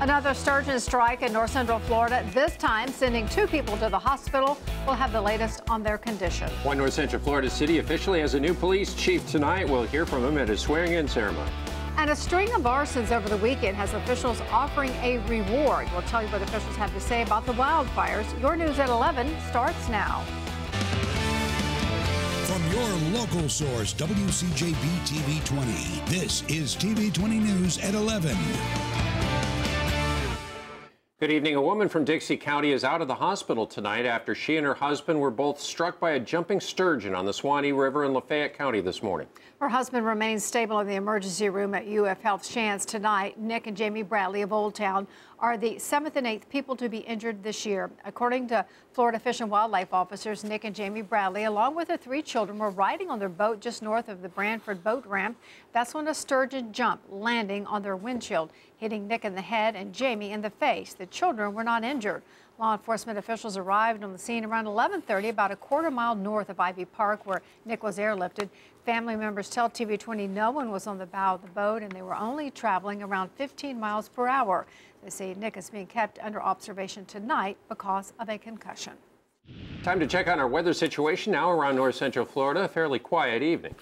Another sturgeon strike in north central Florida, this time sending 2 people to the hospital. We'll have the latest on their condition. One north central Florida city officially has a new police chief tonight. We'll hear from him at his swearing-in ceremony. And a string of arsons over the weekend has officials offering a reward. We'll tell you what officials have to say about the wildfires. Your news at 11 starts now. From your local source, WCJB TV 20, this is TV 20 News at 11. Good evening. A woman from Dixie County is out of the hospital tonight after she and her husband were both struck by a jumping sturgeon on the Suwannee River in Lafayette County this morning. Her husband remains stable in the emergency room at UF Health Shands tonight. Nick and Jamie Bradley of Old Town are the 7th and 8th people to be injured this year. According to Florida Fish and Wildlife officers, Nick and Jamie Bradley, along with their 3 children, were riding on their boat just north of the Branford boat ramp. That's when a sturgeon jumped, landing on their windshield, hitting Nick in the head and Jamie in the face. The children were not injured. Law enforcement officials arrived on the scene around 11:30, about a quarter-mile north of Ivy Park, where Nick was airlifted. Family members tell TV 20 no one was on the bow of the boat, and they were only traveling around 15 miles per hour. They say Nick is being kept under observation tonight because of a concussion. Time to check on our weather situation now around north central Florida. A fairly quiet evening.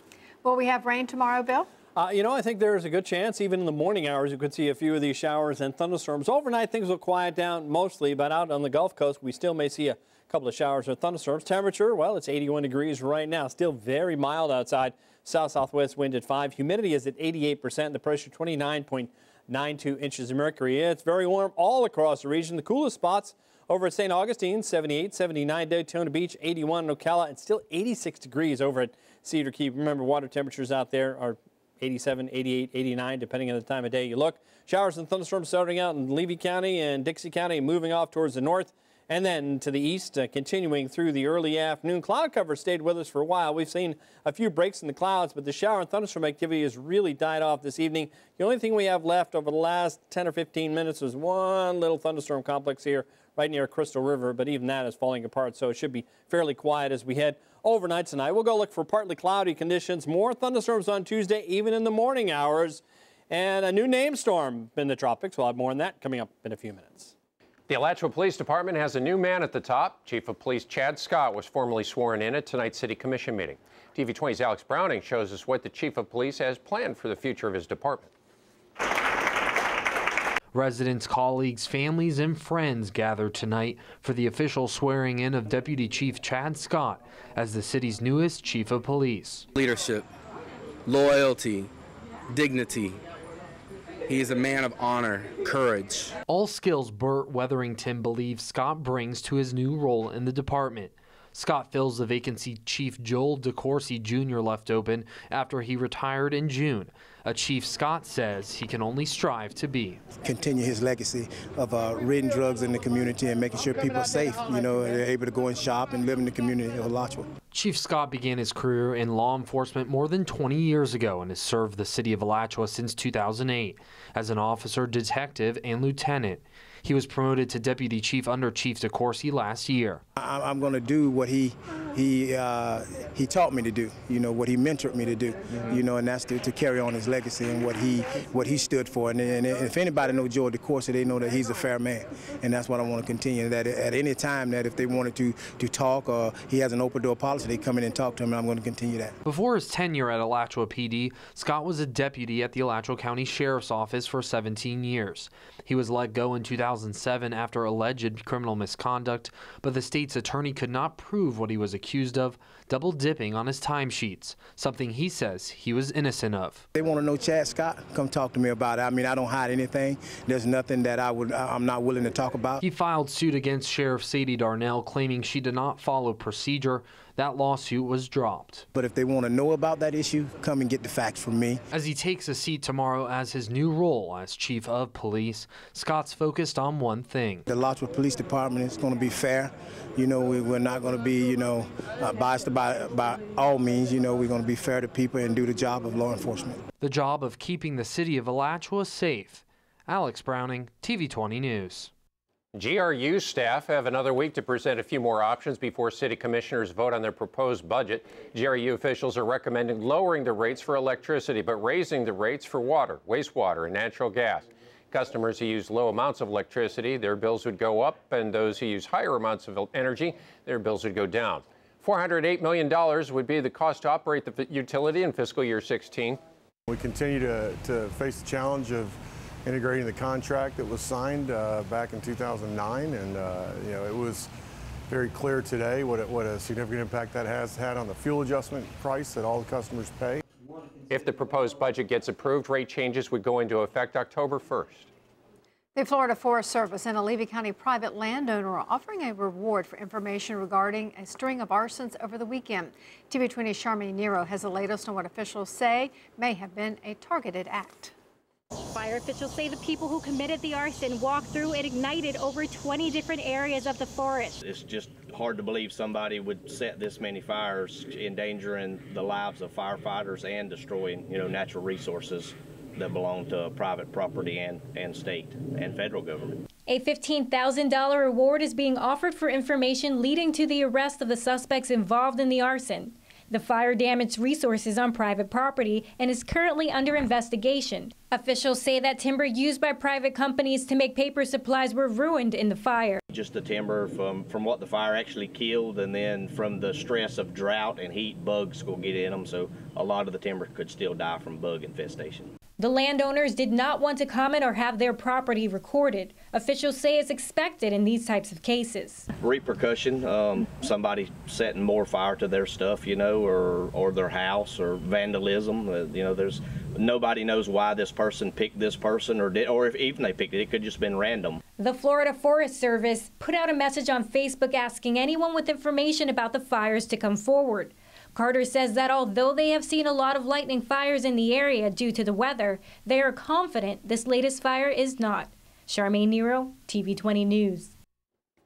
Will we have rain tomorrow, Bill? I think there's a good chance, even in the morning hours, you could see a few of these showers and thunderstorms. Overnight, things will quiet down mostly, but out on the Gulf Coast, we still may see a couple of showers or thunderstorms. Temperature, well, it's 81 degrees right now. Still very mild outside. South-southwest wind at 5. Humidity is at 88%. The pressure 29.92 inches of mercury. It's very warm all across the region. The coolest spots over at St. Augustine, 78, 79 Daytona Beach, 81 in Ocala, and still 86 degrees over at Cedar Key. Remember, water temperatures out there are 87, 88, 89, depending on the time of day you look. Showers and thunderstorms starting out in Levy County and Dixie County, moving off towards the north and then to the east, continuing through the early afternoon. Cloud cover stayed with us for a while. We've seen a few breaks in the clouds, but the shower and thunderstorm activity has really died off this evening. The only thing we have left over the last 10 or 15 minutes is one little thunderstorm complex here right near Crystal River, but even that is falling apart, so it should be fairly quiet as we head overnight tonight. We'll go look for partly cloudy conditions, more thunderstorms on Tuesday, even in the morning hours, and a new name storm in the tropics. We'll have more on that coming up in a few minutes. The Alachua Police Department has a new man at the top. Chief of Police Chad Scott was formally sworn in at tonight's City Commission meeting. TV 20's Alex Browning shows us what the Chief of Police has planned for the future of his department. Residents, colleagues, families, and friends gathered tonight for the official swearing in of Deputy Chief Chad Scott as the city's newest Chief of Police. Leadership, loyalty, dignity. He is a man of honor, courage. All skills Burt Wetherington believes Scott brings to his new role in the department. Scott fills the vacancy Chief Joel DeCourcy Jr. left open after he retired in June, a chief Scott says he can only strive to be. Continue his legacy of ridding drugs in the community and making sure people are safe, they're able to go and shop and live in the community of Alachua. Chief Scott began his career in law enforcement more than 20 years ago and has served the city of Alachua since 2008 as an officer, detective, and lieutenant. He was promoted to deputy chief under Chief DeCourcy last year. I'm going to do what he taught me to do, what he mentored me to do, and that's to carry on his legacy and what he stood for. And if anybody knows Joel DeCourcy, they know that he's a fair man, and that's what I want to continue. That at any time that if they wanted to talk or he has an open door policy, they come in and talk to him, and I'm going to continue that. Before his tenure at Alachua PD, Scott was a deputy at the Alachua County Sheriff's Office for 17 years. He was let go in 2007 after alleged criminal misconduct, but the state's attorney could not prove what he was accused of, double dipping on his timesheets, something he says he was innocent of. They want to know Chad Scott? Come talk to me about it. I mean, I don't hide anything. There's nothing that I'm not willing to talk about. He filed suit against Sheriff Sadie Darnell, claiming she did not follow procedure. That lawsuit was dropped. But if they want to know about that issue, come and get the facts from me. As he takes a seat tomorrow as his new role as Chief of Police, Scott's focused on one thing. The Alachua Police Department is going to be fair. We're not going to be, biased by all means. We're going to be fair to people and do the job of law enforcement. The job of keeping the city of Alachua safe. Alex Browning, TV 20 News. GRU staff have another week to present a few more options before city commissioners vote on their proposed budget. GRU officials are recommending lowering the rates for electricity, but raising the rates for water, wastewater, and natural gas. Customers who use low amounts of electricity, their bills would go up, and those who use higher amounts of energy, their bills would go down. $408 million would be the cost to operate the utility in fiscal year 16. We continue to face the challenge of integrating the contract that was signed back in 2009, and it was very clear today what a significant impact that has had on the fuel adjustment price that all the customers pay. If the proposed budget gets approved, rate changes would go into effect October 1st. The Florida Forest Service and a Levy County private landowner are offering a reward for information regarding a string of arsons over the weekend. TV20's Charmaine Nero has the latest on what officials say may have been a targeted act. Fire officials say the people who committed the arson walked through and ignited over 20 different areas of the forest. It's just hard to believe somebody would set this many fires, endangering the lives of firefighters and destroying, natural resources that belong to private property and state and federal government. A $15,000 reward is being offered for information leading to the arrest of the suspects involved in the arson. The fire damaged resources on private property and is currently under investigation. Officials say that timber used by private companies to make paper supplies were ruined in the fire. Just the timber from what the fire actually killed, and then from the stress of drought and heat, bugs will get in them, so a lot of the timber could still die from bug infestation. The landowners did not want to comment or have their property recorded. Officials say it's expected in these types of cases. Repercussion, somebody setting more fire to their stuff, or their house, or vandalism. There's nobody knows why this person picked this person or if even they picked it, it could just been random. The Florida Forest Service put out a message on Facebook asking anyone with information about the fires to come forward. Carter says that although they have seen a lot of lightning fires in the area due to the weather, they are confident this latest fire is not. Charmaine Nero, TV20 News.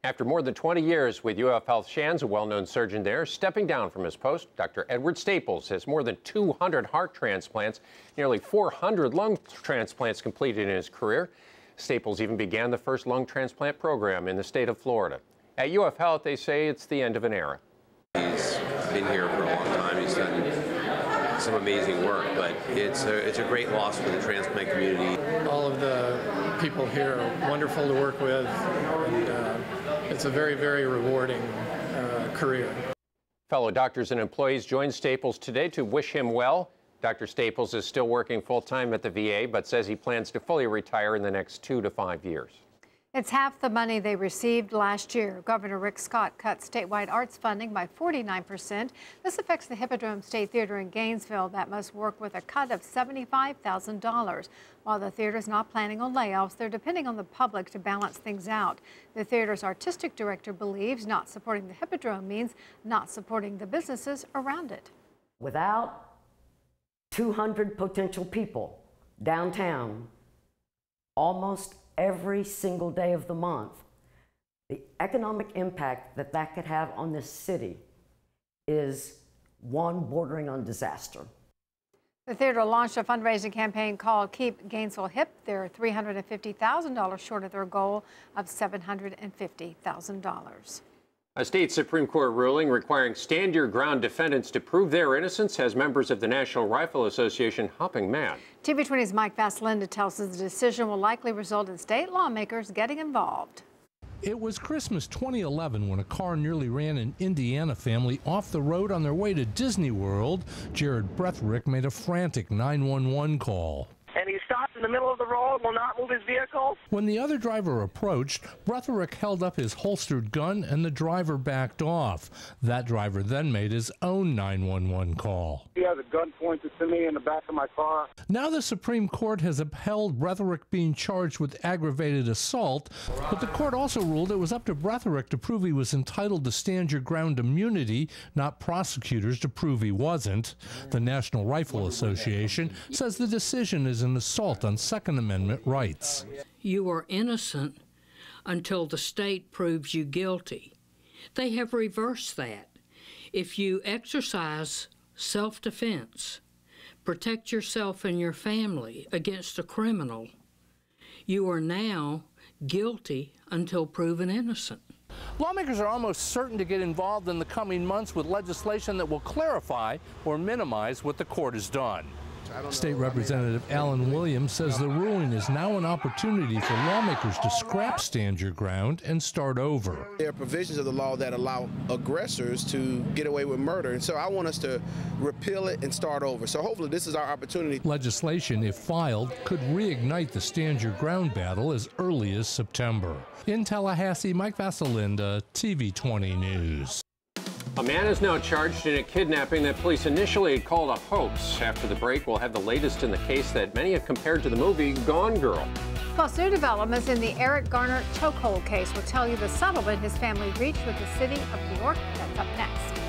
After more than 20 years with UF Health Shands, a well-known surgeon there, stepping down from his post, Dr. Edward Staples has more than 200 heart transplants, nearly 400 lung transplants completed in his career. Staples even began the first lung transplant program in the state of Florida. At UF Health, they say it's the end of an era. He's been here for a long time. He's done some amazing work, but it's a great loss for the transplant community. All of the people here are wonderful to work with, and it's a very, very rewarding career. Fellow doctors and employees joined Staples today to wish him well. Dr. Staples is still working full-time at the VA, but says he plans to fully retire in the next 2 to 5 years. It's half the money they received last year. Governor Rick Scott cut statewide arts funding by 49%. This affects the Hippodrome State Theater in Gainesville that must work with a cut of $75,000. While the theater is not planning on layoffs, they're depending on the public to balance things out. The theater's artistic director believes not supporting the Hippodrome means not supporting the businesses around it. Without 200 potential people downtown, almost every single day of the month, the economic impact that could have on this city is one bordering on disaster. The theater launched a fundraising campaign called Keep Gainesville Hip. They're $350,000 short of their goal of $750,000. A state Supreme Court ruling requiring stand-your-ground defendants to prove their innocence has members of the National Rifle Association hopping mad. TV20's Mike Vaslinda tells us the decision will likely result in state lawmakers getting involved. It was Christmas 2011 when a car nearly ran an Indiana family off the road on their way to Disney World. Jared Bretherick made a frantic 911 call. And he stopped in the middle of the road, will not move his vehicle. When the other driver approached, Bretherick held up his holstered gun and the driver backed off. That driver then made his own 911 call. He has a gun pointed to me in the back of my car. Now the Supreme Court has upheld Bretherick being charged with aggravated assault, but the court also ruled it was up to Bretherick to prove he was entitled to stand-your-ground immunity, not prosecutors to prove he wasn't. The National Rifle Association says the decision is an assault on Second Amendment rights. You are innocent until the state proves you guilty. They have reversed that. If you exercise self-defense, protect yourself and your family against a criminal, you are now guilty until proven innocent. Lawmakers are almost certain to get involved in the coming months with legislation that will clarify or minimize what the court has done. State Representative Alan Williams says the ruling is now an opportunity for lawmakers to scrap stand your ground and start over. There are provisions of the law that allow aggressors to get away with murder, and so I want us to repeal it and start over. So hopefully this is our opportunity. Legislation, if filed, could reignite the stand your ground battle as early as September. In Tallahassee, Mike Vasalinda, TV 20 News. A man is now charged in a kidnapping that police initially had called a hoax. After the break, we'll have the latest in the case that many have compared to the movie Gone Girl. Plus, new developments in the Eric Garner chokehold case will tell you the settlement his family reached with the city of New York. That's up next.